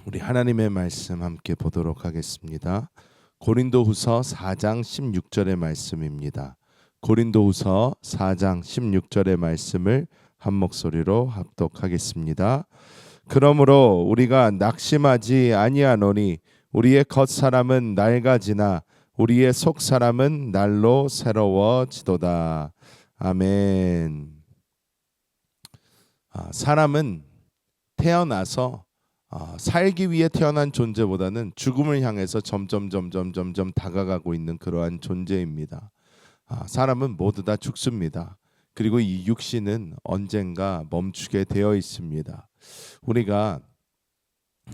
우리 하나님의 말씀 함께 보도록 하겠습니다. 고린도후서 4장 16절의 말씀입니다. 고린도후서 4장 16절의 말씀을 한 목소리로 합독하겠습니다. 그러므로 우리가 낙심하지 아니하노니 우리의 겉사람은 낡아지나 우리의 속사람은 날로 새로워지도다. 아멘. 사람은 태어나서 살기 위해 태어난 존재보다는 죽음을 향해서 점점 다가가고 있는 그러한 존재입니다. 사람은 모두 다 죽습니다. 그리고 이 육신은 언젠가 멈추게 되어 있습니다. 우리가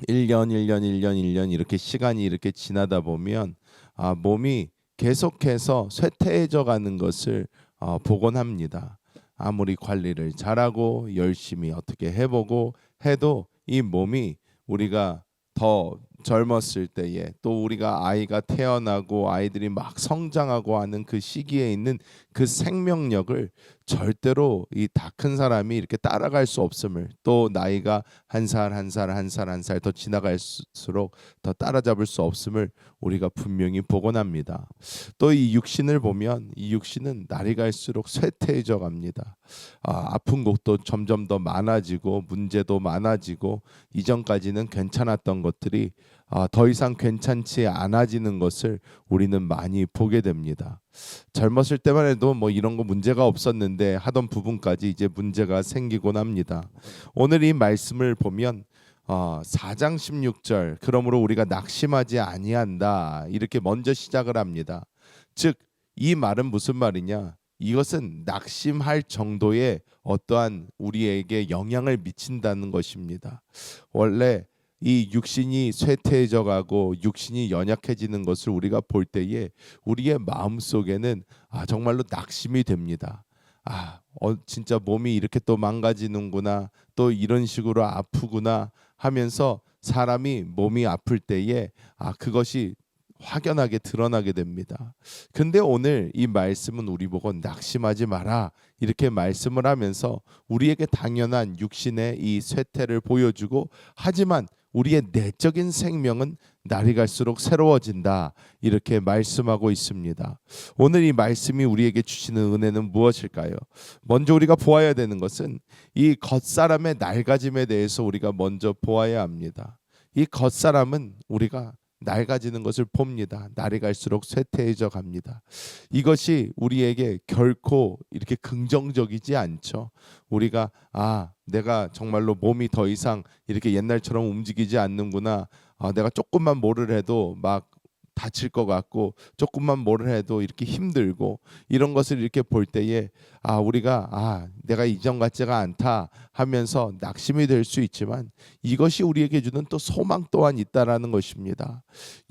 1년 이렇게 시간이 이렇게 지나다 보면 몸이 계속해서 쇠퇴해져 가는 것을 보곤 합니다. 아무리 관리를 잘하고 열심히 어떻게 해보고 해도 이 몸이 우리가 더 젊었을 때에 또 우리가 아이가 태어나고 아이들이 막 성장하고 하는 그 시기에 있는 그 생명력을 절대로 이 다 큰 사람이 이렇게 따라갈 수 없음을, 또 나이가 한 살 더 지나갈수록 더 따라잡을 수 없음을 우리가 분명히 보곤 합니다. 또 이 육신을 보면 이 육신은 날이 갈수록 쇠퇴해져 갑니다. 아픈 곳도 점점 더 많아지고 문제도 많아지고 이전까지는 괜찮았던 것들이 더 이상 괜찮지 않아지는 것을 우리는 많이 보게 됩니다. 젊었을 때만 해도 뭐 이런 거 문제가 없었는데 하던 부분까지 이제 문제가 생기곤 합니다. 오늘 이 말씀을 보면 4장 16절 그러므로 우리가 낙심하지 아니한다 이렇게 먼저 시작을 합니다. 즉 이 말은 무슨 말이냐? 이것은 낙심할 정도의 어떠한 우리에게 영향을 미친다는 것입니다. 원래 이 육신이 쇠퇴해져 가고 육신이 연약해지는 것을 우리가 볼 때에 우리의 마음속에는 정말로 낙심이 됩니다. 진짜 몸이 이렇게 또 망가지는구나, 또 이런 식으로 아프구나 하면서 사람이 몸이 아플 때에 그것이 확연하게 드러나게 됩니다. 근데 오늘 이 말씀은 우리 보고 낙심하지 마라 이렇게 말씀을 하면서 우리에게 당연한 육신의 이 쇠퇴를 보여주고, 하지만 우리의 내적인 생명은 날이 갈수록 새로워진다 이렇게 말씀하고 있습니다. 오늘 이 말씀이 우리에게 주시는 은혜는 무엇일까요? 먼저 우리가 보아야 되는 것은 이 겉사람의 낡아짐에 대해서 우리가 먼저 보아야 합니다. 이 겉사람은 우리가 낡아지는 것을 봅니다. 날이 갈수록 쇠퇴해져 갑니다. 이것이 우리에게 결코 이렇게 긍정적이지 않죠. 우리가 내가 정말로 몸이 더 이상 이렇게 옛날처럼 움직이지 않는구나. 내가 조금만 뭐를 해도 막 다칠 것 같고 조금만 뭐를 해도 이렇게 힘들고 이런 것을 이렇게 볼 때에 우리가 내가 이전 같지가 않다 하면서 낙심이 될 수 있지만, 이것이 우리에게 주는 또 소망 또한 있다라는 것입니다.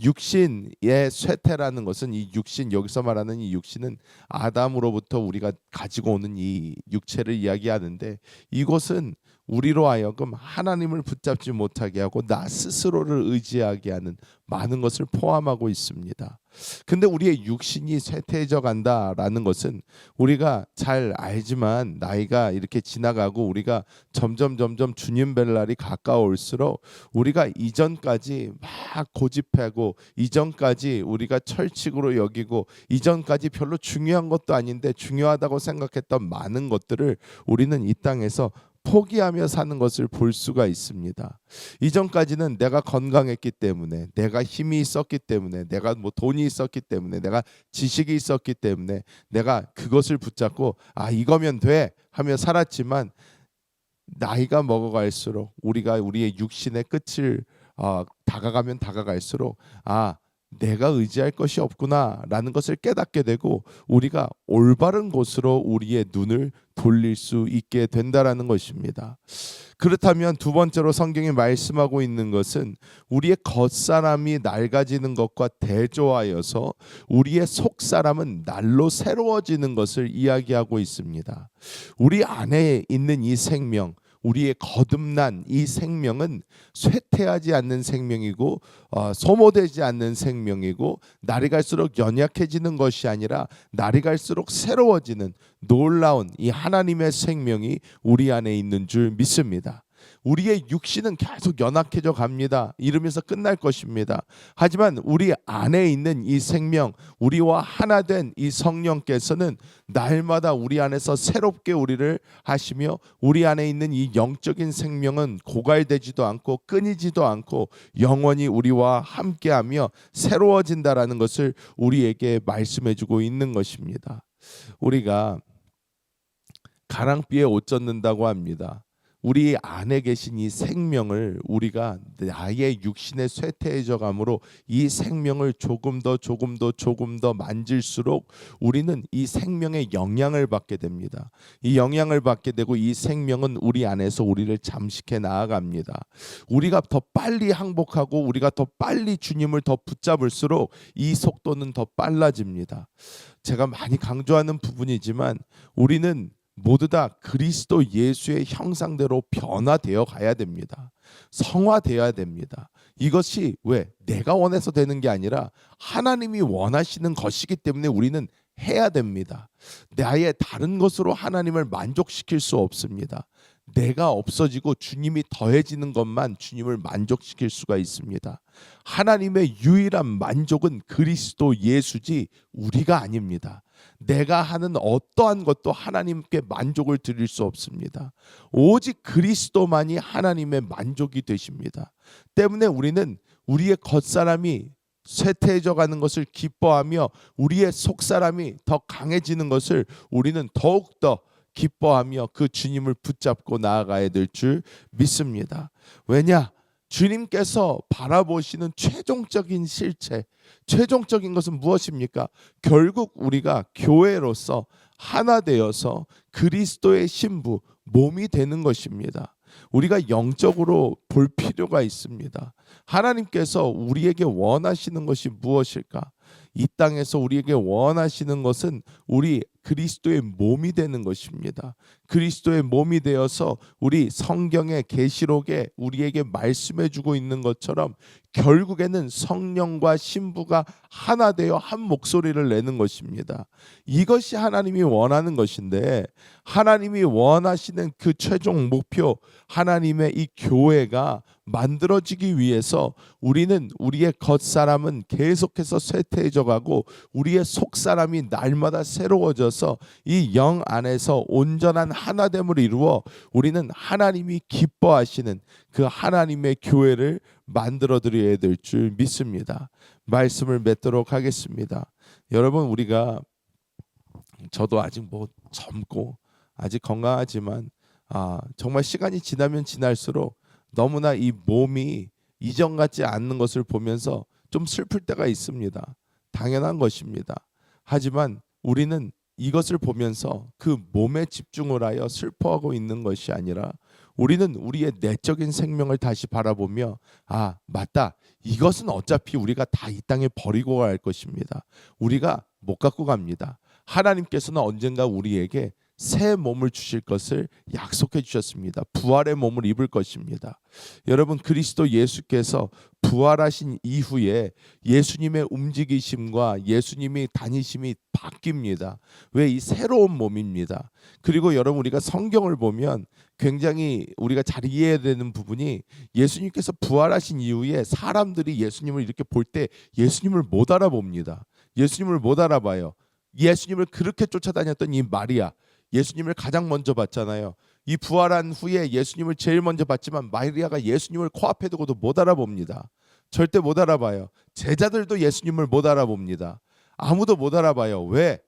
육신의 쇠퇴라는 것은, 이 육신, 여기서 말하는 이 육신은 아담으로부터 우리가 가지고 오는 이 육체를 이야기하는데, 이것은 우리로 하여금 하나님을 붙잡지 못하게 하고 나 스스로를 의지하게 하는 많은 것을 포함하고 있습니다. 근데 우리의 육신이 쇠퇴해져 간다라는 것은 우리가 잘 알지만, 나이가 이렇게 지나가고 우리가 점점 주님 뵐 날이 가까울수록 우리가 이전까지 막 고집하고 이전까지 우리가 철칙으로 여기고 이전까지 별로 중요한 것도 아닌데 중요하다고 생각했던 많은 것들을 우리는 이 땅에서 포기하며 사는 것을 볼 수가 있습니다. 이전까지는 내가 건강했기 때문에, 내가 힘이 있었기 때문에, 내가 뭐 돈이 있었기 때문에, 내가 지식이 있었기 때문에 내가 그것을 붙잡고 이거면 돼 하며 살았지만, 나이가 먹어갈수록 우리가 우리의 육신의 끝을 다가가면 다가갈수록 내가 의지할 것이 없구나라는 것을 깨닫게 되고 우리가 올바른 곳으로 우리의 눈을 돌릴 수 있게 된다라는 것입니다. 그렇다면 두 번째로 성경이 말씀하고 있는 것은 우리의 겉사람이 낡아지는 것과 대조하여서 우리의 속사람은 날로 새로워지는 것을 이야기하고 있습니다. 우리 안에 있는 이 생명, 우리의 거듭난 이 생명은 쇠퇴하지 않는 생명이고 소모되지 않는 생명이고, 날이 갈수록 연약해지는 것이 아니라 날이 갈수록 새로워지는 놀라운 이 하나님의 생명이 우리 안에 있는 줄 믿습니다. 우리의 육신은 계속 연약해져 갑니다. 이러면서 끝날 것입니다. 하지만 우리 안에 있는 이 생명, 우리와 하나 된 이 성령께서는 날마다 우리 안에서 새롭게 우리를 하시며 우리 안에 있는 이 영적인 생명은 고갈되지도 않고 끊이지도 않고 영원히 우리와 함께하며 새로워진다라는 것을 우리에게 말씀해주고 있는 것입니다. 우리가 가랑비에 옷 젖는다고 합니다. 우리 안에 계신 이 생명을 우리가 나의 육신의 쇠퇴해져 감으로 이 생명을 조금 더 만질수록 우리는 이 생명의 영향을 받게 됩니다. 이 영향을 받게 되고 이 생명은 우리 안에서 우리를 잠식해 나아갑니다. 우리가 더 빨리 항복하고 우리가 더 빨리 주님을 더 붙잡을수록 이 속도는 더 빨라집니다. 제가 많이 강조하는 부분이지만 우리는 모두 다 그리스도 예수의 형상대로 변화되어 가야 됩니다. 성화되어야 됩니다. 이것이 왜 내가 원해서 되는 게 아니라 하나님이 원하시는 것이기 때문에 우리는 해야 됩니다. 나의 다른 것으로 하나님을 만족시킬 수 없습니다. 내가 없어지고 주님이 더해지는 것만 주님을 만족시킬 수가 있습니다. 하나님의 유일한 만족은 그리스도 예수지 우리가 아닙니다. 내가 하는 어떠한 것도 하나님께 만족을 드릴 수 없습니다. 오직 그리스도만이 하나님의 만족이 되십니다. 때문에 우리는 우리의 겉사람이 쇠퇴해져 가는 것을 기뻐하며 우리의 속사람이 더 강해지는 것을 우리는 더욱더 기뻐하며 그 주님을 붙잡고 나아가야 될 줄 믿습니다. 왜냐? 주님께서 바라보시는 최종적인 실체, 최종적인 것은 무엇입니까? 결국 우리가 교회로서 하나 되어서 그리스도의 신부, 몸이 되는 것입니다. 우리가 영적으로 볼 필요가 있습니다. 하나님께서 우리에게 원하시는 것이 무엇일까? 이 땅에서 우리에게 원하시는 것은 우리 그리스도의 몸이 되는 것입니다. 그리스도의 몸이 되어서 우리 성경의 계시록에 우리에게 말씀해 주고 있는 것처럼 결국에는 성령과 신부가 하나 되어 한 목소리를 내는 것입니다. 이것이 하나님이 원하는 것인데 하나님이 원하시는 그 최종 목표 하나님의 이 교회가 만들어지기 위해서 우리는 우리의 겉사람은 계속해서 쇠퇴해져 가고 우리의 속사람이 날마다 새로워져서 이 영 안에서 온전한 하나됨을 이루어 우리는 하나님이 기뻐하시는 그 하나님의 교회를 만들어 드려야 될 줄 믿습니다. 말씀을 맺도록 하겠습니다. 여러분, 우리가 저도 아직 젊고 아직 건강하지만 정말 시간이 지나면 지날수록 너무나 이 몸이 이전 같지 않는 것을 보면서 좀 슬플 때가 있습니다. 당연한 것입니다. 하지만 우리는 이것을 보면서 그 몸에 집중을 하여 슬퍼하고 있는 것이 아니라 우리는 우리의 내적인 생명을 다시 바라보며 맞다. 이것은 어차피 우리가 다 이 땅에 버리고 갈 것입니다. 우리가 못 갖고 갑니다. 하나님께서는 언젠가 우리에게 새 몸을 주실 것을 약속해 주셨습니다. 부활의 몸을 입을 것입니다. 여러분, 그리스도 예수께서 부활하신 이후에 예수님의 움직이심과 예수님이 다니심이 바뀝니다. 왜? 이 새로운 몸입니다. 그리고 여러분, 우리가 성경을 보면 굉장히 우리가 잘 이해해야 되는 부분이 예수님께서 부활하신 이후에 사람들이 예수님을 이렇게 볼 때 예수님을 못 알아봅니다. 예수님을 못 알아봐요. 예수님을 그렇게 쫓아다녔던 이 마리아, 예수님을 가장 먼저 봤잖아요. 이 부활한 후에 예수님을 제일 먼저 봤지만 마리아가 예수님을 코앞에 두고도 못 알아봅니다. 절대 못 알아봐요. 제자들도 예수님을 못 알아봅니다. 아무도 못 알아봐요. 왜?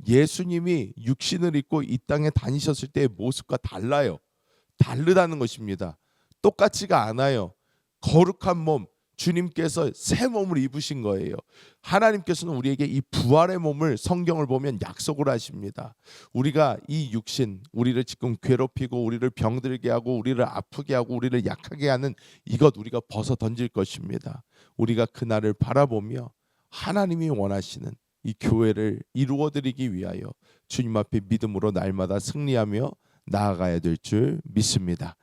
예수님이 육신을 입고 이 땅에 다니셨을 때의 모습과 달라요. 다르다는 것입니다. 똑같지가 않아요. 거룩한 몸, 주님께서 새 몸을 입으신 거예요. 하나님께서는 우리에게 이 부활의 몸을 성경을 보면 약속을 하십니다. 우리가 이 육신, 우리를 지금 괴롭히고 우리를 병들게 하고 우리를 아프게 하고 우리를 약하게 하는 이것 우리가 벗어 던질 것입니다. 우리가 그날을 바라보며 하나님이 원하시는 이 교회를 이루어드리기 위하여 주님 앞에 믿음으로 날마다 승리하며 나아가야 될 줄 믿습니다.